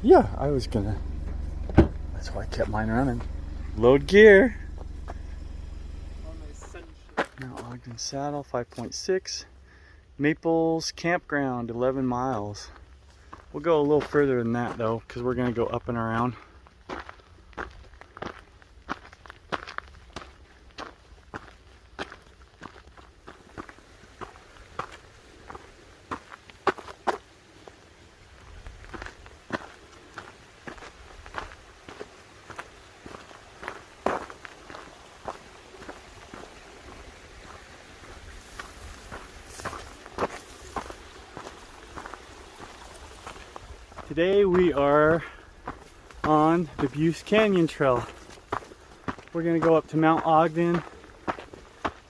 Yeah, I was gonna. That's why I kept mine running. Load gear. Now Ogden Saddle 5.6. Maples Campground 11 miles. We'll go a little further than that though, because we're gonna go up and around. Today we are on the Bues Canyon Trail. We're going to go up to Mount Ogden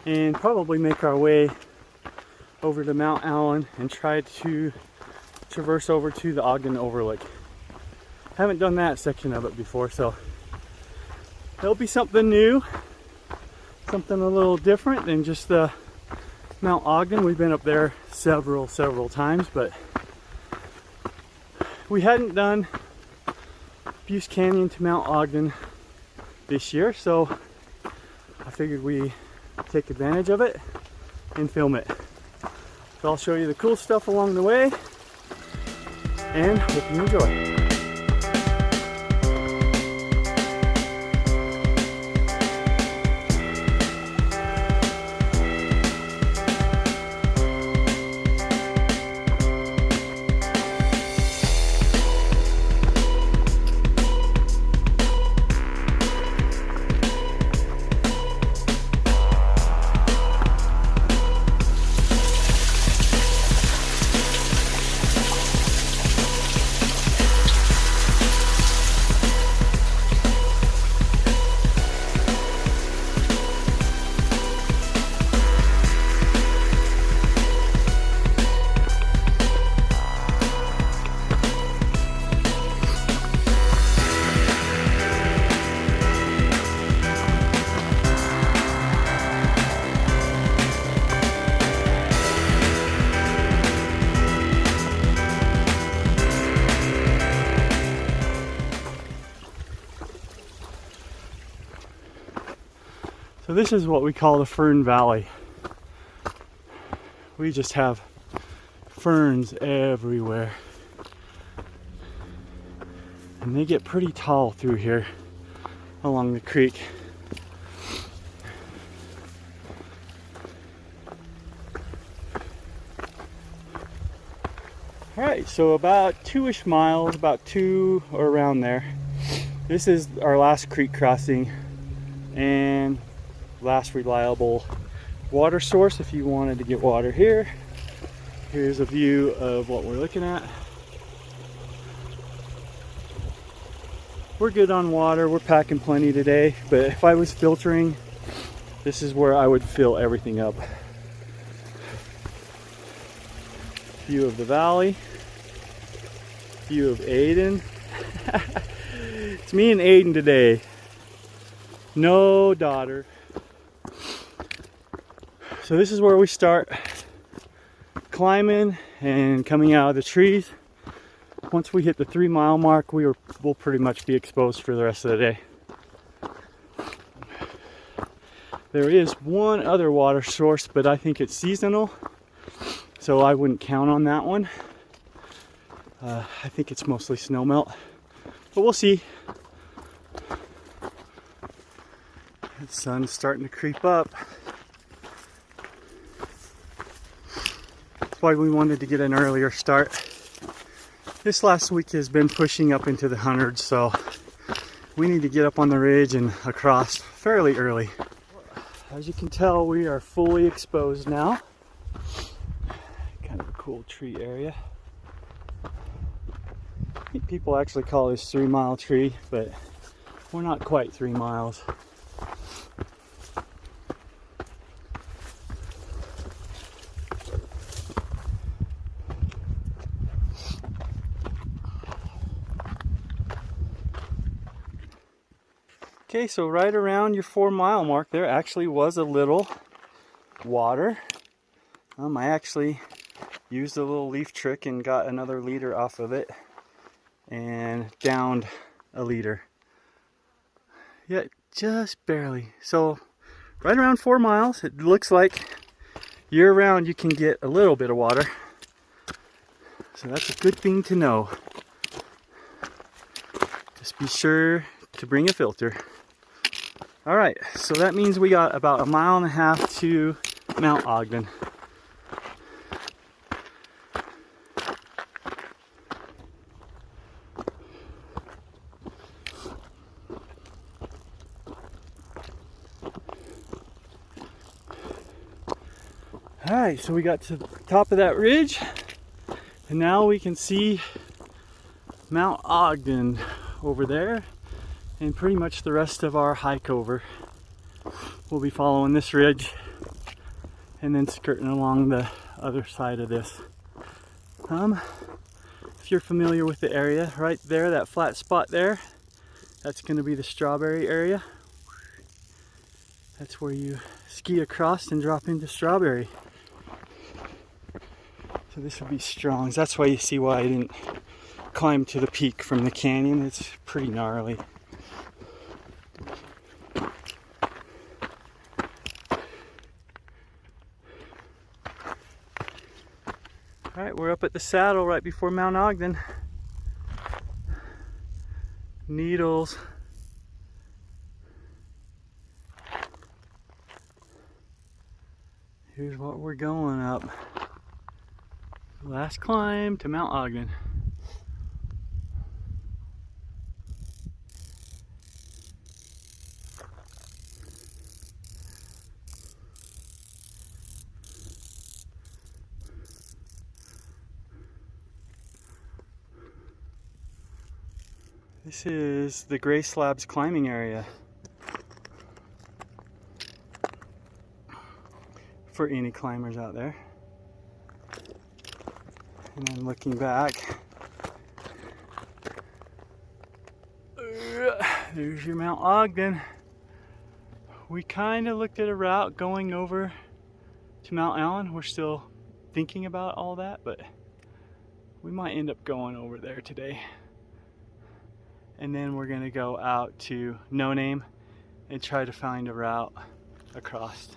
and probably make our way over to Mount Allen and try to traverse over to the Ogden Overlook. Haven't done that section of it before, so it'll be something new, something a little different than just the Mount Ogden. We've been up there several times, but we hadn't done Bues Canyon to Mount Ogden this year, so I figured we take advantage of it and film it. So I'll show you the cool stuff along the way, and hope you enjoy. So this is what we call the Fern Valley. We just have ferns everywhere. And they get pretty tall through here along the creek. Alright, so about 2-ish miles, about 2 or around there. This is our last creek crossing and last reliable water source if you wanted to get water here. Here's a view of what we're looking at. We're good on water, we're packing plenty today, but if I was filtering, this is where I would fill everything up. View of the valley, view of Aiden. It's me and Aiden today. No daughter. So this is where we start climbing and coming out of the trees. Once we hit the 3-mile mark, we'll pretty much be exposed for the rest of the day. There is one other water source, but I think it's seasonal, so I wouldn't count on that one. I think it's mostly snowmelt, but we'll see. The sun's starting to creep up. That's why we wanted to get an earlier start. This last week has been pushing up into the hundreds, so we need to get up on the ridge and across fairly early. As you can tell, we are fully exposed now. Kind of a cool tree area. I think people actually call this 3-mile tree, but we're not quite 3 miles. Okay, so right around your 4-mile mark there actually was a little water. I actually used a little leaf trick and got another leader off of it and downed a liter. Yeah, just barely. So right around 4 miles. It looks like year round you can get a little bit of water. So that's a good thing to know. Just be sure to bring a filter. All right, so that means we got about 1.5 miles to Mount Ogden. All right, so we got to the top of that ridge, and now we can see Mount Ogden over there, and pretty much the rest of our hike over. We'll be following this ridge and then skirting along the other side of this. If you're familiar with the area, right there, that flat spot there, that's going to be the strawberry area. That's where you ski across and drop into Strawberry. So this would be Strong's. That's why you see why I didn't climb to the peak from the canyon. It's pretty gnarly. All right, we're up at the saddle right before Mount Ogden. Needles. Here's what we're going up. Last climb to Mount Ogden. This is the Gray Slabs climbing area for any climbers out there. And then looking back, there's your Mount Ogden. We kind of looked at a route going over to Mount Allen. We're still thinking about all that, but we might end up going over there today. And then we're gonna go out to No Name and try to find a route across.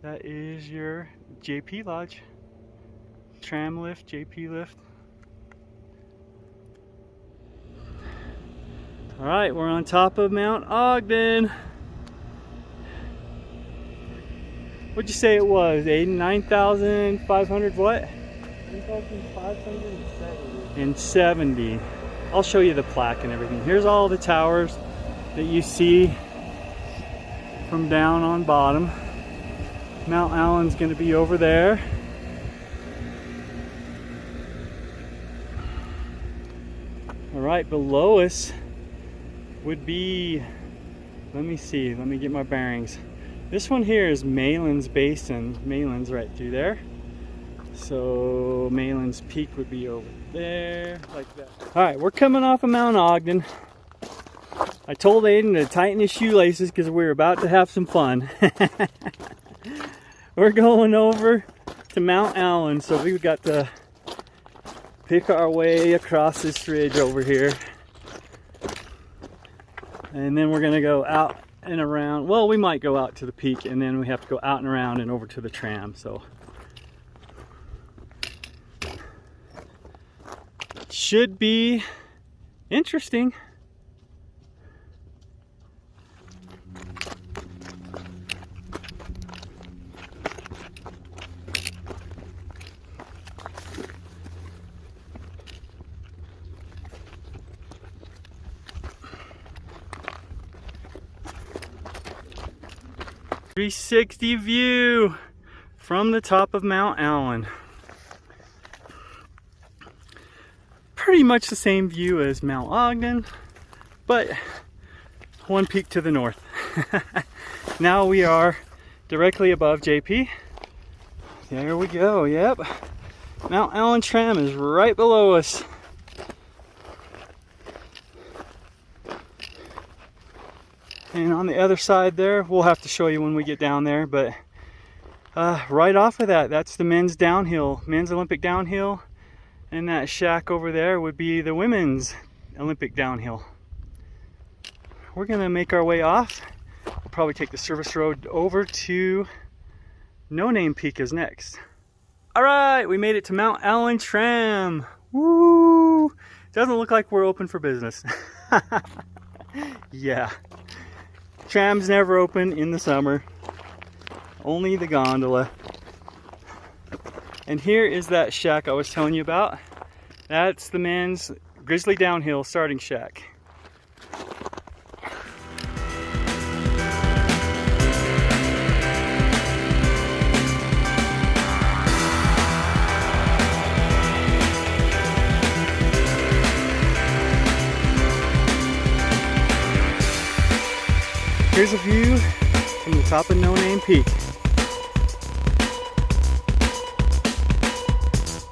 That is your JP Lodge. Tram lift, JP lift. All right, we're on top of Mount Ogden. What'd you say it was, Aiden? 9,500 what? 9,570. I'll show you the plaque and everything. Here's all the towers that you see from down on bottom. Mount Allen's gonna be over there. All right, below us would be, let me see, let me get my bearings. This one here is Malin's Basin. Malin's right through there. So Malin's Peak would be over there, like that. All right, we're coming off of Mount Ogden. I told Aiden to tighten his shoelaces because we were about to have some fun. We're going over to Mount Allen, so we've got to pick our way across this ridge over here. And then we're gonna go out and around. Well, we might go out to the peak and then we have to go out and around and over to the tram, so. Should be interesting. .360 view from the top of Mount Allen. Pretty much the same view as Mount Ogden, but one peak to the north. Now we are directly above JP. There we go, yep. Mount Allen tram is right below us. And on the other side there, we'll have to show you when we get down there, but right off of that, that's the men's downhill, men's Olympic downhill. And that shack over there would be the women's Olympic downhill. We're gonna make our way off. We'll probably take the service road over to No Name Peak is next. All right, we made it to Mount Allen Tram. Woo! Doesn't look like we're open for business. Yeah. Tram's never open in the summer. Only the gondola. And here is that shack I was telling you about. That's the men's Grizzly Downhill starting shack. Here's a view from the top of No Name Peak.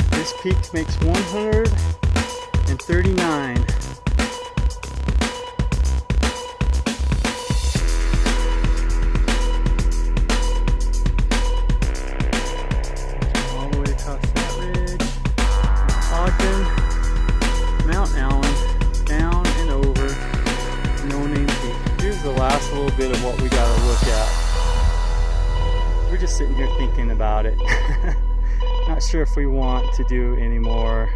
This peak makes 139. All the way across that ridge. Ogden, Mount Allen, down and over No Name Peak. Here's the last little bit of what we gotta look at. We're just sitting here thinking about it. Not sure if we want to do any more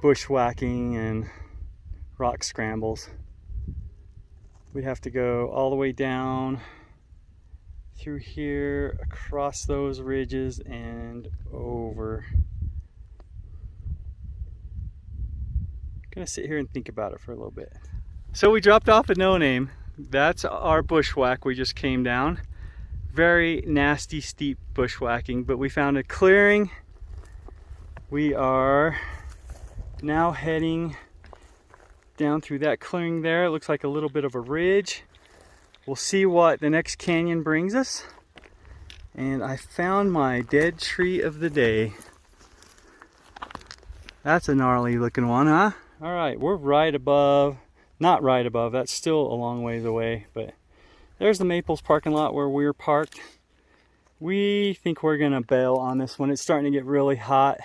bushwhacking and rock scrambles. We'd have to go all the way down through here, across those ridges and over. I'm gonna sit here and think about it for a little bit. So we dropped off at No Name. That's our bushwhack we just came down. Very nasty, steep bushwhacking, but we found a clearing. We are now heading down through that clearing there. It looks like a little bit of a ridge. We'll see what the next canyon brings us. And I found my dead tree of the day. That's a gnarly looking one, huh? All right, we're right above. Not right above, that's still a long ways away, but there's the Maples parking lot where we're parked. We think we're gonna bail on this one. It's starting to get really hot,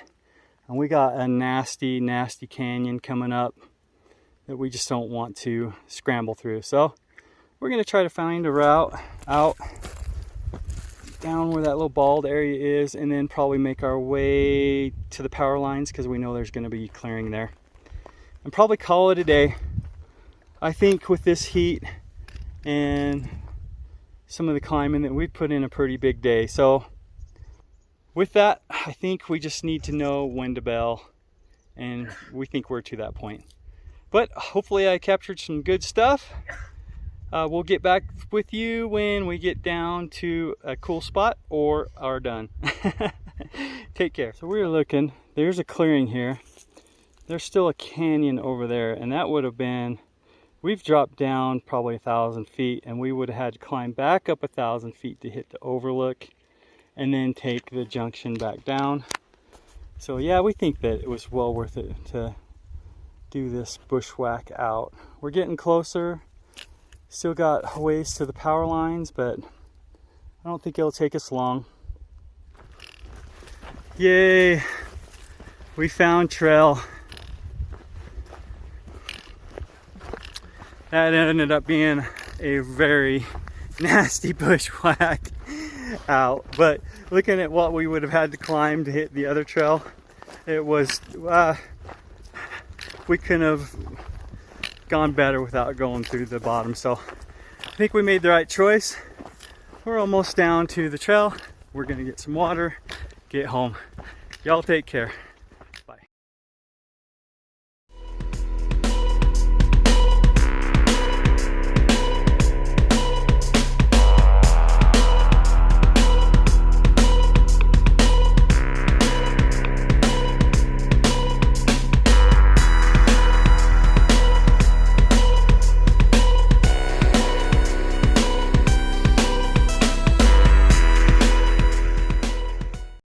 and we got a nasty, nasty canyon coming up that we just don't want to scramble through. So we're gonna try to find a route out down where that little bald area is, and then probably make our way to the power lines because we know there's gonna be clearing there. And probably call it a day. I think with this heat and some of the climbing that we've put in a pretty big day. So with that, I think we just need to know when to bail, and we think we're to that point. But hopefully I captured some good stuff. We'll get back with you when we get down to a cool spot or are done. Take care. So we're looking, there's a clearing here. There's still a canyon over there, and that would have been, we've dropped down probably 1,000 feet, and we would have had to climb back up 1,000 feet to hit the overlook and then take the junction back down. So yeah, we think that it was well worth it to do this bushwhack out. We're getting closer. Still got a ways to the power lines, but I don't think it'll take us long. Yay! We found trail. That ended up being a very nasty bushwhack out. But looking at what we would have had to climb to hit the other trail, it was, we couldn't have gone better without going through the bottom. So I think we made the right choice. We're almost down to the trail. We're gonna get some water, get home. Y'all take care.